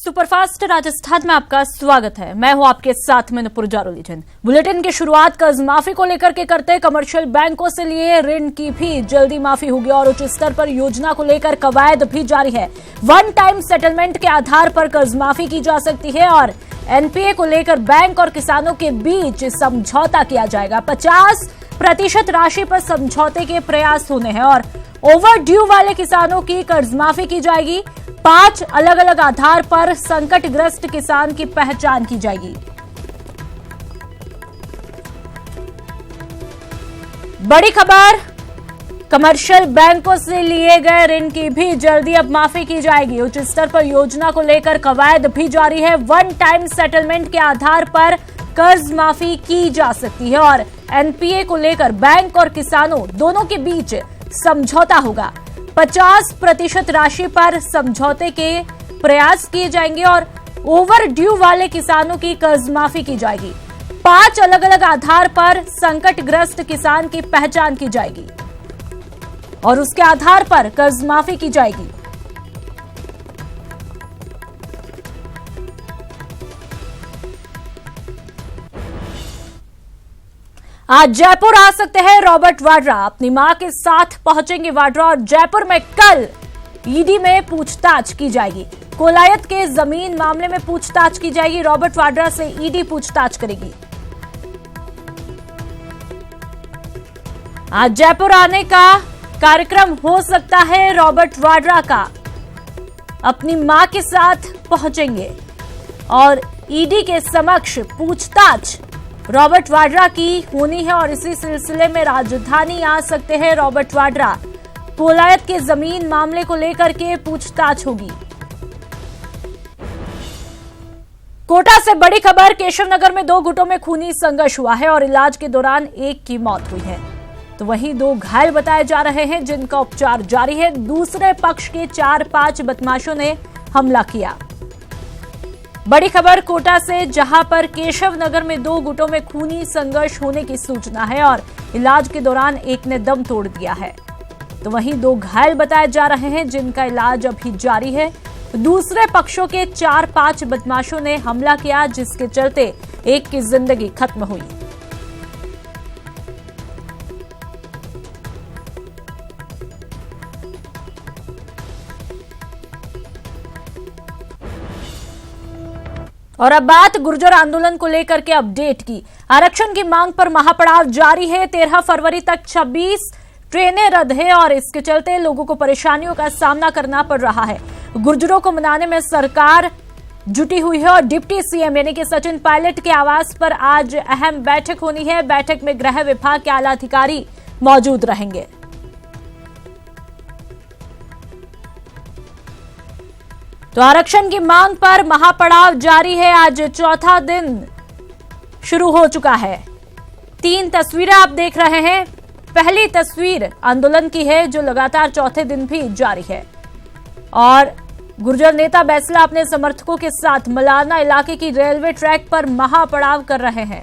Superfast Rajasthan में आपका स्वागत है। मैं हूं आपके साथ मनुपुर जारोलीजन। बुलेटिन की शुरुआत कर्ज माफी को लेकर के करते। कमर्शियल बैंकों से लिए ऋण की भी जल्दी माफी होगी और उच्च स्तर पर योजना को लेकर कवायद भी जारी है। वन टाइम सेटलमेंट के आधार पर कर्ज माफी की जा सकती है और एनपीए को लेकर बैंक और किसानों के बीच समझौता किया जाएगा। 50% राशि पर समझौते के प्रयास होने हैं और ओवर ड्यू वाले किसानों की कर्ज माफी की जाएगी। 5 अलग अलग आधार पर संकटग्रस्त किसान की पहचान की जाएगी। बड़ी खबर, कमर्शियल बैंकों से लिए गए ऋण की भी जल्दी अब माफी की जाएगी। उच्च स्तर पर योजना को लेकर कवायद भी जारी है। वन टाइम सेटलमेंट के आधार पर कर्ज माफी की जा सकती है और एनपीए को लेकर बैंक और किसानों दोनों के बीच समझौता होगा। 50% राशि पर समझौते के प्रयास किए जाएंगे और ओवर ड्यू वाले किसानों की कर्ज माफी की जाएगी। 5 अलग अलग आधार पर संकटग्रस्त किसान की पहचान की जाएगी और उसके आधार पर कर्ज माफी की जाएगी। आज जयपुर आ सकते हैं रॉबर्ट वाड्रा। अपनी मां के साथ पहुंचेंगे वाड्रा और जयपुर में कल ईडी में पूछताछ की जाएगी। कोलायत के जमीन मामले में पूछताछ की जाएगी। रॉबर्ट वाड्रा से ईडी पूछताछ करेगी। आज जयपुर आने का कार्यक्रम हो सकता है रॉबर्ट वाड्रा का। अपनी मां के साथ पहुंचेंगे और ईडी के समक्ष पूछताछ रॉबर्ट वाड्रा की होनी है और इसी सिलसिले में राजधानी आ सकते हैं रॉबर्ट वाड्रा। कोलायत के जमीन मामले को लेकर के पूछताछ होगी। कोटा से बड़ी खबर, केशवनगर में 2 गुटों में खूनी संघर्ष हुआ है और इलाज के दौरान एक की मौत हुई है तो वहीं 2 घायल बताए जा रहे हैं जिनका उपचार जारी है। दूसरे पक्ष के 4-5 बदमाशों ने हमला किया। बड़ी खबर कोटा से, जहां पर केशवनगर में 2 गुटों में खूनी संघर्ष होने की सूचना है और इलाज के दौरान एक ने दम तोड़ दिया है तो वहीं 2 घायल बताए जा रहे हैं जिनका इलाज अभी जारी है। दूसरे पक्षों के 4-5 बदमाशों ने हमला किया जिसके चलते एक की जिंदगी खत्म हुई। और अब बात गुर्जर आंदोलन को लेकर के अपडेट की। आरक्षण की मांग पर महापड़ाव जारी है। 13 फरवरी तक 26 ट्रेनें रद्द है और इसके चलते लोगों को परेशानियों का सामना करना पड़ रहा है। गुर्जरों को मनाने में सरकार जुटी हुई है और डिप्टी सीएम यानी कि सचिन पायलट के आवास पर आज अहम बैठक होनी है। बैठक में गृह विभाग के आला अधिकारी मौजूद रहेंगे। तो आरक्षण की मांग पर महापड़ाव जारी है। आज चौथा दिन शुरू हो चुका है। 3 तस्वीरें आप देख रहे हैं। पहली तस्वीर आंदोलन की है जो लगातार चौथे दिन भी जारी है और गुर्जर नेता बैसला अपने समर्थकों के साथ मलारना इलाके की रेलवे ट्रैक पर महापड़ाव कर रहे हैं।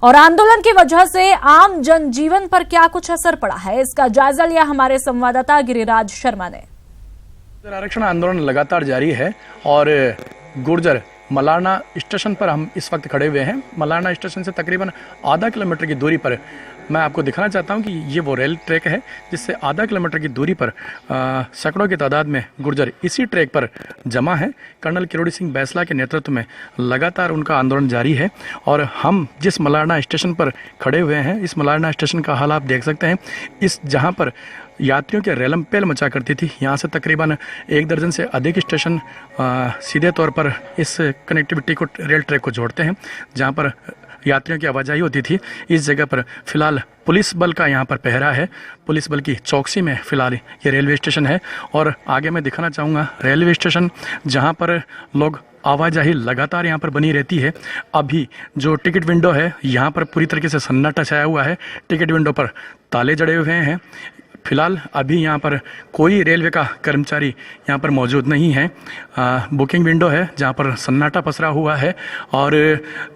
और आंदोलन की वजह से आम जनजीवन पर क्या कुछ असर पड़ा है, इसका जायजा लिया हमारे संवाददाता गिरिराज शर्मा ने। आरक्षण आंदोलन लगातार जारी है और गुर्जर मलारना स्टेशन पर हम इस वक्त खड़े हुए हैं। मलारना स्टेशन से तकरीबन आधा किलोमीटर की दूरी पर मैं आपको दिखाना चाहता हूं कि ये वो रेल ट्रैक है जिससे आधा किलोमीटर की दूरी पर सैकड़ों की तादाद में गुर्जर इसी ट्रैक पर जमा है। कर्नल किरोड़ी सिंह बैसला के नेतृत्व में लगातार उनका आंदोलन जारी है और हम जिस मलारना स्टेशन पर खड़े हुए हैं, इस मलारना स्टेशन का हाल आप देख सकते हैं। इस जहां पर यात्रियों के रेलम पेल मचा करती थी, यहाँ से तकरीबन 1 दर्जन से अधिक स्टेशन सीधे तौर पर इस कनेक्टिविटी को रेल ट्रैक को जोड़ते हैं जहाँ पर यात्रियों की आवाजाही होती थी। इस जगह पर फिलहाल पुलिस बल का यहाँ पर पहरा है। पुलिस बल की चौकसी में फिलहाल ये रेलवे स्टेशन है और आगे मैं दिखाना चाहूँगा रेलवे स्टेशन जहाँ पर लोग आवाजाही लगातार यहाँ पर बनी रहती है। अभी जो टिकट विंडो है यहाँ पर पूरी तरीके से सन्नाटा छाया हुआ है। टिकट विंडो पर ताले जड़े हुए हैं। फिलहाल अभी यहाँ पर कोई रेलवे का कर्मचारी यहाँ पर मौजूद नहीं है। बुकिंग विंडो है जहाँ पर सन्नाटा पसरा हुआ है और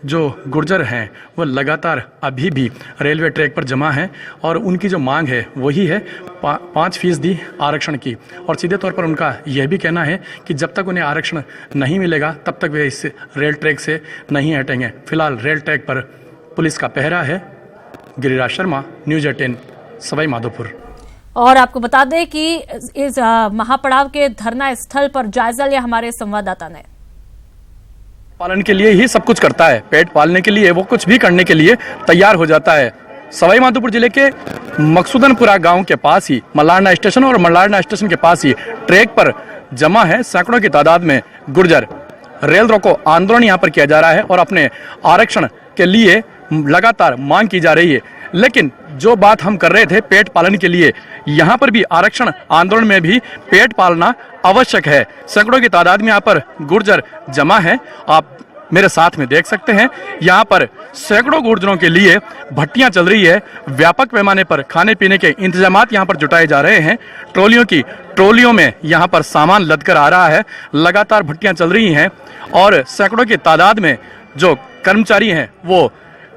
जो गुर्जर हैं वो लगातार अभी भी रेलवे ट्रैक पर जमा हैं और उनकी जो मांग है वही है 5% आरक्षण की। और सीधे तौर पर उनका यह भी कहना है कि जब तक उन्हें आरक्षण नहीं मिलेगा तब तक वे इस रेल ट्रैक से नहीं हटेंगे। फिलहाल रेल ट्रैक पर पुलिस का पहरा है। गिरिराज शर्मा, न्यूज़ 18, सवाई माधोपुर। और आपको बता दें कि इस महापड़ाव के धरना स्थल पर जायजा लिया हमारे संवाददाता ने। पालन के लिए ही सब कुछ करता है, पेट पालने के लिए वो कुछ भी करने के लिए तैयार हो जाता है। सवाई माधोपुर जिले के मकसूदनपुरा गांव के पास ही मलारना स्टेशन और मलारना स्टेशन के पास ही ट्रैक पर जमा है सैकड़ों की तादाद में गुर्जर। रेल रोको आंदोलन यहाँ पर किया जा रहा है और अपने आरक्षण के लिए लगातार मांग की जा रही है। लेकिन जो बात हम कर रहे थे पेट पालन के लिए, यहाँ पर भी आरक्षण आंदोलन में भी पेट पालना आवश्यक है। सैकड़ों की तादाद में यहाँ पर गुर्जर जमा है। आप मेरे साथ में देख सकते हैं यहाँ पर सैकड़ों गुर्जरों के लिए भट्टियां चल रही है। व्यापक पैमाने पर खाने पीने के इंतजामात यहाँ पर जुटाए जा रहे हैं। ट्रोलियों में यहाँ पर सामान लद कर आ रहा है। लगातार भट्टियां चल रही हैं और सैकड़ों की तादाद में जो कर्मचारी हैं वो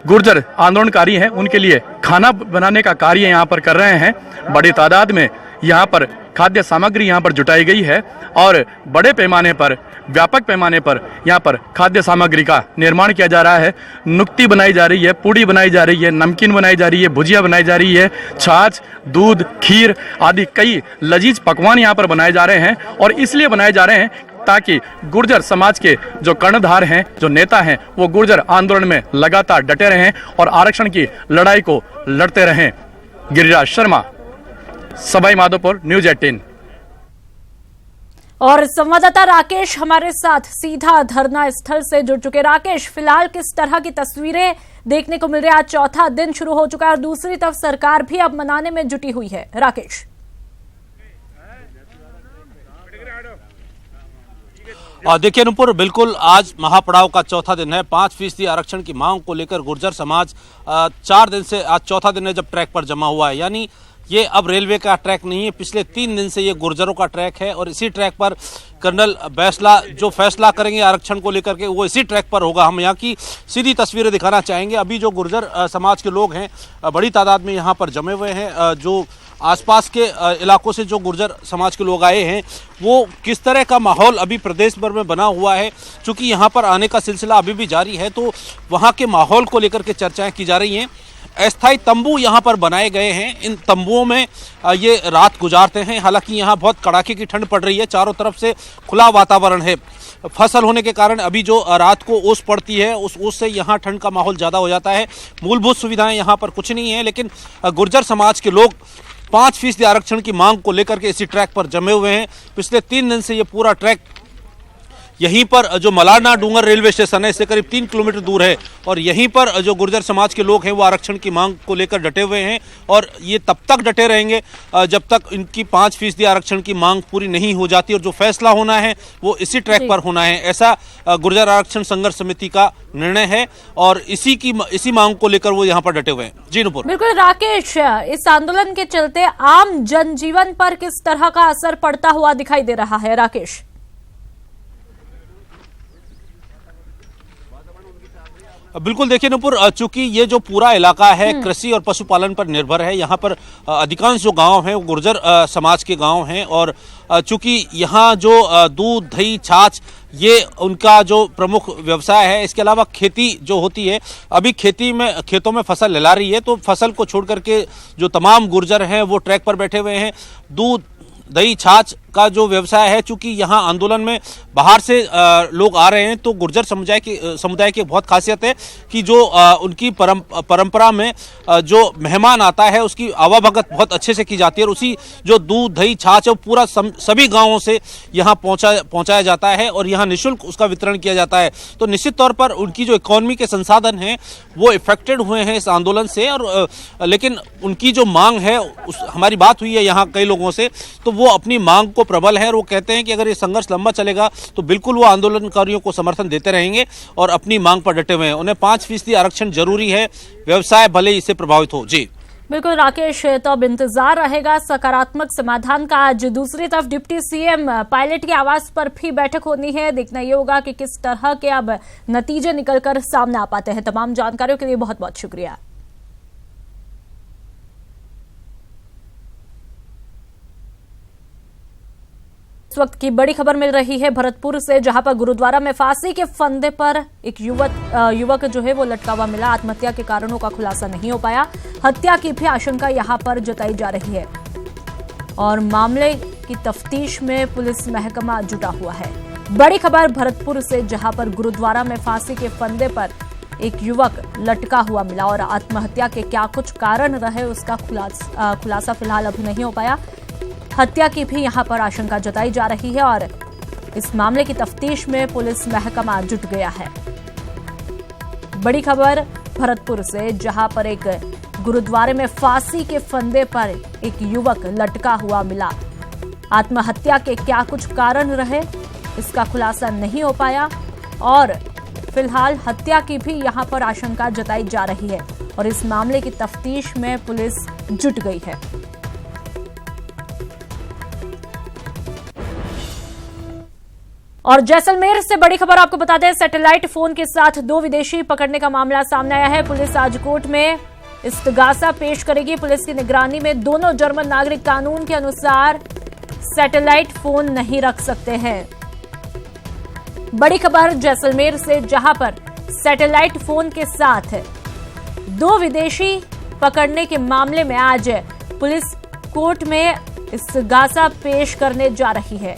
गुर्जर आंदोलनकारी हैं, उनके लिए खाना बनाने का कार्य यहाँ पर कर रहे हैं। बड़ी तादाद में यहाँ पर खाद्य सामग्री यहाँ पर जुटाई गई है और बड़े पैमाने पर, व्यापक पैमाने पर यहाँ पर खाद्य सामग्री का निर्माण किया जा रहा है। नुक्ती बनाई जा रही है, पूड़ी बनाई जा रही है, नमकीन बनाई जा रही है, भुजिया बनाई जा रही है, छाछ, दूध, खीर आदि कई लजीज पकवान यहाँ पर बनाए जा रहे हैं। और इसलिए बनाए जा रहे हैं ताकि गुर्जर समाज के जो कर्णधार हैं, जो नेता हैं, वो गुर्जर आंदोलन में लगातार डटे रहें और आरक्षण की लड़ाई को लड़ते रहें। गिरिराज शर्मा, सवाई माधोपुर, न्यूज़ 18। और संवाददाता राकेश हमारे साथ सीधा धरना स्थल से जुड़ चुके। राकेश, फिलहाल किस तरह की तस्वीरें देखने को मिल रही है? आज चौथा दिन शुरू हो चुका है और दूसरी तरफ सरकार भी अब मनाने में जुटी हुई है। राकेश, देखिए नुपुर, बिल्कुल आज महापड़ाव का चौथा दिन है। 5% आरक्षण की मांग को लेकर गुर्जर समाज 4 दिन से आज चौथा दिन है जब ट्रैक पर जमा हुआ है। यानी ये अब रेलवे का ट्रैक नहीं है, पिछले 3 दिन से ये गुर्जरों का ट्रैक है और इसी ट्रैक पर कर्नल बैसला जो फैसला करेंगे आरक्षण को लेकर के वो इसी ट्रैक पर होगा। हम यहाँ की सीधी तस्वीरें दिखाना चाहेंगे। अभी जो गुर्जर समाज के लोग हैं बड़ी तादाद में यहाँ पर जमे हुए हैं। जो आसपास के इलाकों से जो गुर्जर समाज के लोग आए हैं वो किस तरह का माहौल अभी प्रदेश भर में बना हुआ है, चूँकि यहाँ पर आने का सिलसिला अभी भी जारी है तो वहाँ के माहौल को लेकर के चर्चाएँ की जा रही हैं। अस्थायी तंबू यहाँ पर बनाए गए हैं। इन तंबुओं में ये रात गुजारते हैं। हालांकि यहाँ बहुत कड़ाके की ठंड पड़ रही है, चारों तरफ से खुला वातावरण है। फसल होने के कारण अभी जो रात को ओस पड़ती है उस ओस से यहाँ ठंड का माहौल ज़्यादा हो जाता है। मूलभूत सुविधाएं यहाँ पर कुछ नहीं है, लेकिन गुर्जर समाज के लोग 5% आरक्षण की मांग को लेकर के इसी ट्रैक पर जमे हुए हैं। पिछले 3 दिन से ये पूरा ट्रैक यहीं पर जो मलारना डूंगर रेलवे स्टेशन है इससे करीब 3 किलोमीटर दूर है और यहीं पर जो गुर्जर समाज के लोग हैं वो आरक्षण की मांग को लेकर डटे हुए हैं और ये तब तक डटे रहेंगे जब तक इनकी 5% आरक्षण की मांग पूरी नहीं हो जाती और जो फैसला होना है वो इसी ट्रैक पर होना है। ऐसा गुर्जर आरक्षण संघर्ष समिति का निर्णय है और इसी मांग को लेकर वो यहाँ पर डटे हुए हैं। जी नुपुर। बिल्कुल राकेश, इस आंदोलन के चलते आम जनजीवन पर किस तरह का असर पड़ता हुआ दिखाई दे रहा है? राकेश, बिल्कुल, देखिए नुपुर, चूंकि ये जो पूरा इलाका है कृषि और पशुपालन पर निर्भर है। यहाँ पर अधिकांश जो गांव हैं वो गुर्जर समाज के गांव हैं और चूंकि यहाँ जो दूध, दही, छाछ ये उनका जो प्रमुख व्यवसाय है। इसके अलावा खेती जो होती है, अभी खेतों में फसल लहला रही है तो फसल को छोड़ करके जो तमाम गुर्जर हैं वो ट्रैक पर बैठे हुए हैं। दूध, दही, छाछ का जो व्यवसाय है, चूंकि यहाँ आंदोलन में बाहर से लोग आ रहे हैं तो गुर्जर समुदाय की बहुत खासियत है कि जो उनकी परंपरा में जो मेहमान आता है उसकी आवाभगत बहुत अच्छे से की जाती है और उसी जो दूध, दही, छाछ है पूरा सभी गांवों से यहाँ पहुँचाया जाता है और यहाँ निःशुल्क उसका वितरण किया जाता है। तो निश्चित तौर पर उनकी जो इकोनॉमी के संसाधन हैं वो इफेक्टेड हुए हैं इस आंदोलन से और लेकिन उनकी जो मांग है हमारी बात हुई है यहाँ कई लोगों से तो वो अपनी मांग प्रबल है और वो कहते हैं कि अगर ये संघर्ष लंबा चलेगा तो बिल्कुल वो आंदोलनकारियों को समर्थन देते रहेंगे और अपनी मांग पर डटे हुए हैं। उन्हें 5% आरक्षण जरूरी है, व्यवसाय भले इससे प्रभावित हो। जी बिल्कुल राकेश, तो अब इंतजार रहेगा सकारात्मक समाधान का। आज दूसरी तरफ डिप्टी सीएम पायलट के आवास पर भी बैठक होनी है। देखना ये होगा कि किस तरह के अब नतीजे निकलकर सामने आ पाते हैं। तमाम जानकारियों के लिए बहुत बहुत शुक्रिया। इस वक्त की बड़ी खबर मिल रही है भरतपुर से, जहां पर गुरुद्वारा में फांसी के फंदे पर एक युवक जो है वो लटका हुआ मिला। आत्महत्या के कारणों का खुलासा नहीं हो पाया। हत्या की भी आशंका यहां पर जताई जा रही है और मामले की तफ्तीश में पुलिस महकमा जुटा हुआ है। बड़ी खबर भरतपुर से, जहां पर गुरुद्वारा में फांसी के फंदे पर एक युवक लटका हुआ मिला और आत्महत्या के क्या कुछ कारण रहे उसका खुलासा फिलहाल अभी नहीं हो पाया। हत्या की भी यहां पर आशंका जताई जा रही है और इस मामले की तफ्तीश में पुलिस महकमा जुट गया है। बड़ी खबर भरतपुर से, जहां पर एक गुरुद्वारे में फांसी के फंदे पर एक युवक लटका हुआ मिला। आत्महत्या के क्या कुछ कारण रहे इसका खुलासा नहीं हो पाया और फिलहाल हत्या की भी यहां पर आशंका जताई जा रही है और इस मामले की तफ्तीश में पुलिस जुट गई है। और जैसलमेर से बड़ी खबर आपको बता दें, सैटेलाइट फोन के साथ 2 विदेशी पकड़ने का मामला सामने आया है। पुलिस आज कोर्ट में इस्तगासा पेश करेगी। पुलिस की निगरानी में दोनों जर्मन नागरिक कानून के अनुसार सैटेलाइट फोन नहीं रख सकते हैं। बड़ी खबर जैसलमेर से, जहां पर सैटेलाइट फोन के साथ 2 विदेशी पकड़ने के मामले में आज पुलिस कोर्ट में इस्तगासा पेश करने जा रही है।